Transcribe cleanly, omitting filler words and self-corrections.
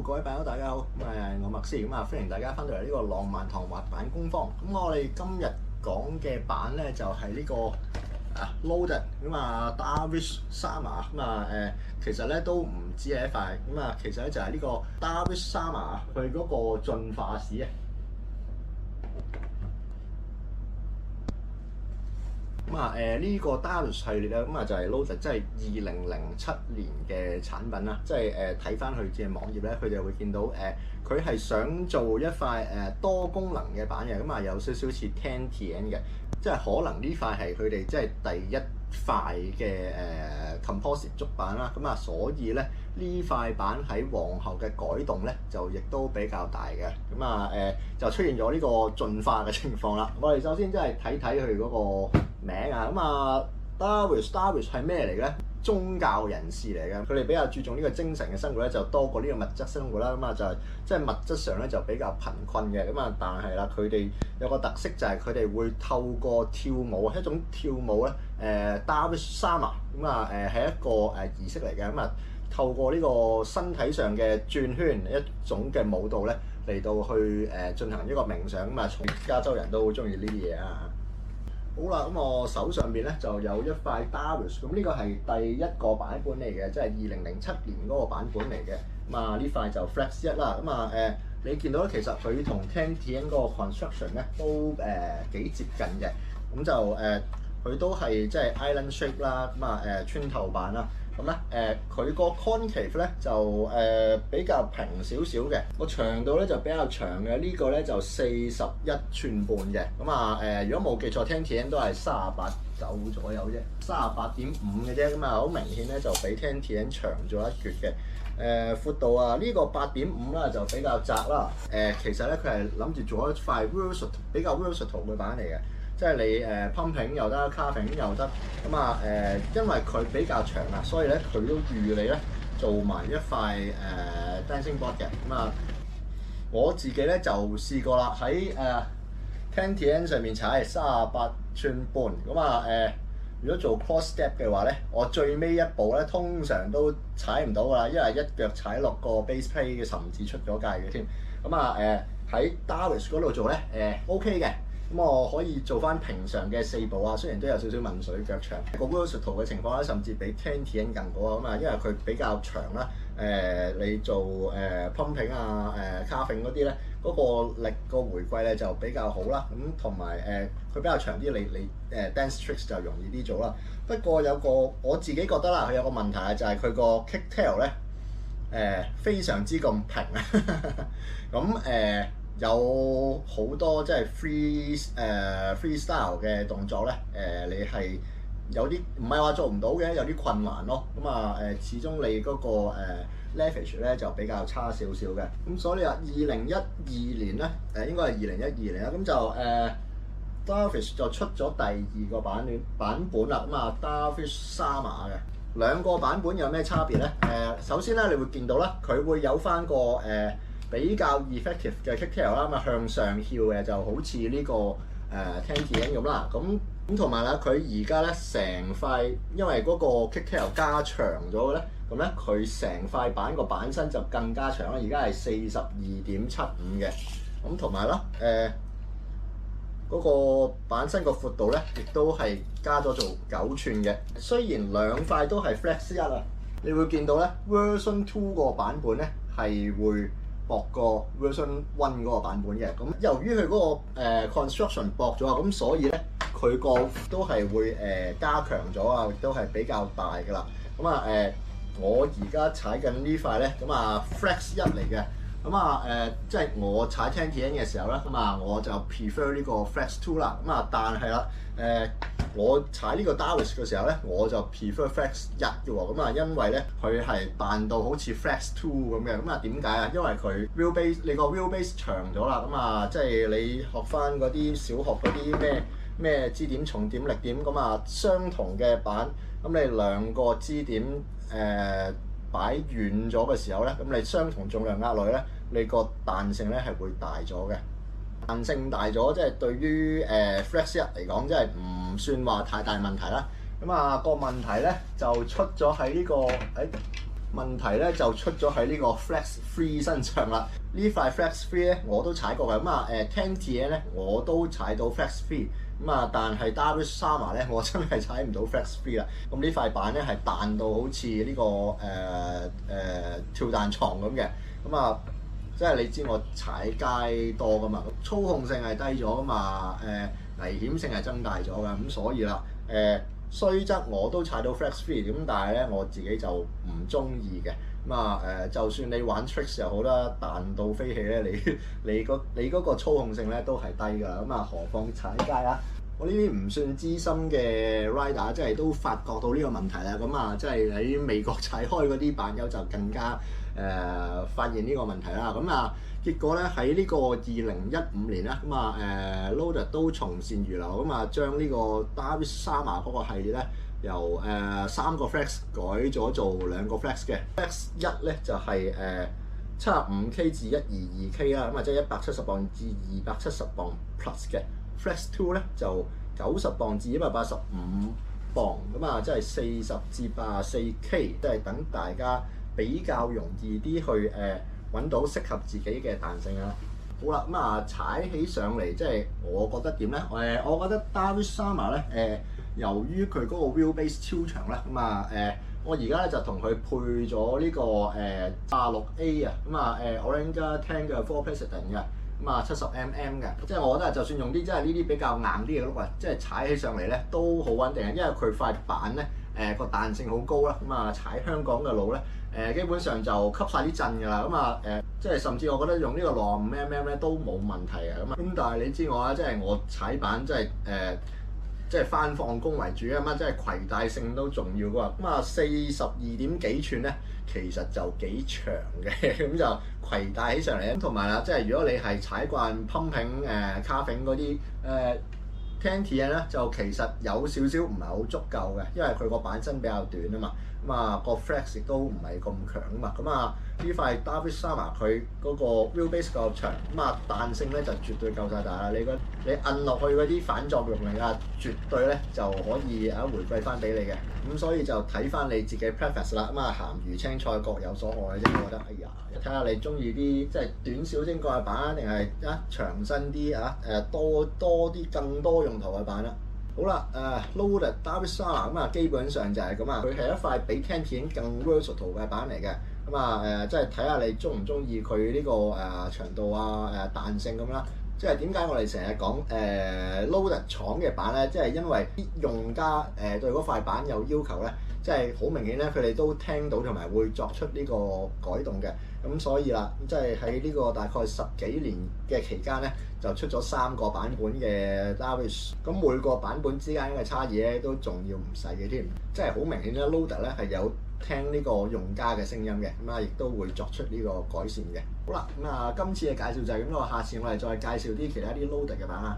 各位朋友大家好，我麥斯，歡迎大家翻到嚟呢個浪漫堂滑板工坊。我哋今日講嘅板咧就係呢個Loaded Darvish Sama 其實咧都唔止係一塊其實咧就係呢個 Darvish Sama 佢嗰個進化史啊。呢個 Darvish 系列咧就係 Loaded， 即係2007年嘅產品啦。即係睇翻佢嘅網頁咧，佢哋會見到佢係想做一塊多功能嘅板嘅，有少少似 10TN 嘅，即係可能呢塊係佢哋即係第一塊嘅composite 足板啦。所以咧呢塊板喺往後嘅改動咧就亦都比較大嘅。就出現咗呢個進化嘅情況啦。我哋首先即係睇睇佢嗰個名啊。Darvish 係咩嚟嘅咧？宗教人士嚟嘅，佢哋比較注重呢個精神嘅生活咧，就多過呢個物質生活啦。就係即係物質上咧就比較貧困嘅。但係啦，佢哋有個特色就係佢哋會透過跳舞，一種跳舞咧Darvish Sama 係一個儀式嚟嘅。透過呢個身體上嘅轉圈一種嘅舞蹈咧嚟到去進行一個冥想。從加州人都好中意呢啲嘢啊。好啦，我手上邊咧就有一塊 Darvish，呢個係第一個版本嚟嘅，即係2007年嗰個版本嚟嘅。呢塊就 Flex 1啦。你見到咧，其實佢同 10TN 嗰個 construction 咧都幾接近嘅。佢都係即係 island shape 啦，穿透板啦。佢個 concave 咧就比較平少少嘅，個長度咧就比較長嘅。呢個咧就41寸半嘅。如果冇記錯 10TN 都係38.9左右啫，38.5嘅啫。好明顯咧就比 10TN 長咗一橛嘅。闊度啊，呢個8.5啦就比較窄啦。其實咧佢係諗住做一塊比較 versatile 嘅板嚟嘅。即係你pumping 又得，carving 又得。因為佢比較長啦，所以咧佢都預你咧做埋一塊dancing board 嘅。我自己咧就試過啦，喺10TN 上面踩38寸半。如果做 cross step 嘅話咧，我最尾一步咧通常都踩唔到㗎啦，因為一腳踩落個 base plate 嘅甚至出咗界嘅添。喺 Darvish 嗰度做咧OK 嘅。我可以做翻平常嘅4步啊，雖然都有少少問水腳長。個 versatile 嘅情況咧，甚至比 10TN 更好啊。因為佢比較長啦。你做pumping 啊、carving 嗰啲咧，嗰個力個回饋咧就比較好啦。同埋佢比較長啲，你dance tricks 就容易啲做啦。不過有個我自己覺得啦，佢有個問題啊，就係佢個 kick tail 咧非常之咁平啊。有好多即係 freestyle 嘅動作咧，你係有啲唔係話做唔到嘅，有啲困難咯。始終你嗰個leverage 咧就比較差少少嘅。所以你話2012年咧，應該係2012年啦。Darvish 就出咗第2個版本啦。Darvish Sama 嘅兩個版本有咩差別咧？首先咧，你會見到啦，佢會有翻個比較 effective 嘅 kick tail 啦，向上翹嘅，就好似呢個10TN 咁啦。同埋啦，佢而家咧成塊，因為嗰個 kick tail 加長咗嘅咧，佢成塊板個板身就更加長啦。而家係42.75嘅。同埋啦，嗰個板身個闊度咧，亦都係加咗做9寸嘅。雖然兩塊都係 Flex 1啊，你會見到咧 Version 2個版本咧係會薄過 Version 1嗰個版本嘅。由於佢嗰個construction 薄咗啊，所以咧佢個都係會加強咗啊，亦都係比較大㗎啦。我而家踩緊呢塊咧Flex 1嚟嘅。即係我踩 10TN 嘅時候咧，我就 prefer 呢個 Flex 2啦。但係啦，我踩呢個 Darvish 嘅時候咧，我就 prefer Flex 1嘅喎。因為咧佢係扮到好似 Flex 2咁嘅。點解啊？因為佢 你個 wheelbase 長咗啦。即係你學翻嗰啲小學嗰啲咩支點、重點、力點相同嘅板，你兩個支點擺遠咗嘅時候咧，你相同重量壓落去咧，你個彈性咧係會大咗嘅。彈性大咗，即係對於Flex 1嚟講，即係唔算話太大問題啦。個問題咧就出咗喺呢個問題咧就出咗喺呢個 Flex 3身上啦。呢塊 Flex 3咧我都踩過嘅，咁啊10TN 咧我都踩到 Flex 3，咁啊但係 Darvish Sama 咧我真係踩唔到 Flex 3啦。咁呢塊板咧係彈到好似呢個跳彈床咁嘅，咁啊即係你知我踩街多噶嘛，操控性係低咗噶嘛，危險性係增大咗噶，咁所以啦雖則我都踩到 Flex 3，咁但係咧我自己就唔中意嘅。咁啊就算你玩 tricks 又好啦，彈到飛起咧，你嗰個操控性咧都係低㗎。咁啊何況踩街啊？我呢啲唔算資深嘅 rider， 即係都發覺到呢個問題啦。咁啊即係喺美國踩開嗰啲板友就更加發現呢個問題啦。咁啊結果咧喺呢個2015年啦，咁啊Loader 都從善如流，咁啊將呢個 Darvish Sama 嗰個系列咧由3個 flex 改咗做2個 flex 嘅。flex 1咧就係75K 至122K 啦，咁啊即係170磅至270磅 plus 嘅。flex 2咧就90磅至185磅，咁啊即係40至84K，即係等大家比較容易啲去揾到適合自己嘅彈性啊！好啦，咁啊踩起上嚟，即係我覺得點咧？我覺得 Darvish Sama 咧由於佢嗰個 wheelbase 超長啦，咁啊我而家咧就同佢配咗呢個86A 啊，咁啊Orange Tank 嘅 Four President 嘅，咁啊70mm嘅，即係我覺得就算用啲即係呢啲比較硬啲嘅碌啊，即係踩起上嚟咧都好穩定嘅，因為佢塊板咧個彈性好高啦，咁啊踩香港嘅路咧基本上就吸晒啲震㗎啦，咁啊即係甚至我覺得用呢個65mm咧都冇問題嘅，咁但係你知我啦，即係我踩板即係即係翻放工為主啊嘛，即係攜帶性都重要㗎喎。咁啊42點幾寸咧，其實就幾長嘅，咁就攜帶起上嚟。咁同埋啦，即係如果你係踩慣 pumping carving 嗰啲10TN 咧，就其實有少少唔係好足夠嘅，因為佢個板身比較短啊嘛。咁啊個 flex 亦都唔係咁強啊嘛。咁啊呢塊 Darvish Sama 佢嗰個 wheelbase 夠長，咁啊彈性咧就絕對夠晒大啦。你摁落去嗰啲反作用力啊，絕對咧就可以回饋翻俾你嘅。咁所以就睇翻你自己 preference 啦。咁啊鹹魚青菜各有所愛啫。我覺得睇下你中意啲即係短小精幹嘅板，定係長身啲多啲更多用途嘅板啦。好啦，Loader Darvish Sama 咁啊，基本上就係咁啊，佢係一塊比 10TN更 versatile 嘅板嚟嘅。咁啊即係睇下你中唔中意佢呢個長度啊彈性咁啦。即係點解我哋成日講Loader 廠嘅板咧？即係因為啲用家對嗰塊板有要求咧，即係好明顯咧，佢哋都聽到同埋會作出呢個改動嘅。咁所以啦，即係喺呢個大概10幾年嘅期間咧，就出咗3個版本嘅 Darvish。咁每個版本之間嘅差異咧，都仲要唔細嘅添。即係好明顯咧，Loader 咧係有聽呢個用家嘅聲音嘅，咁啊亦都會作出呢個改善嘅。好啦，咁啊今次嘅介紹就係咁咯，下次我哋再介紹啲其他啲 Loader 嘅板啊。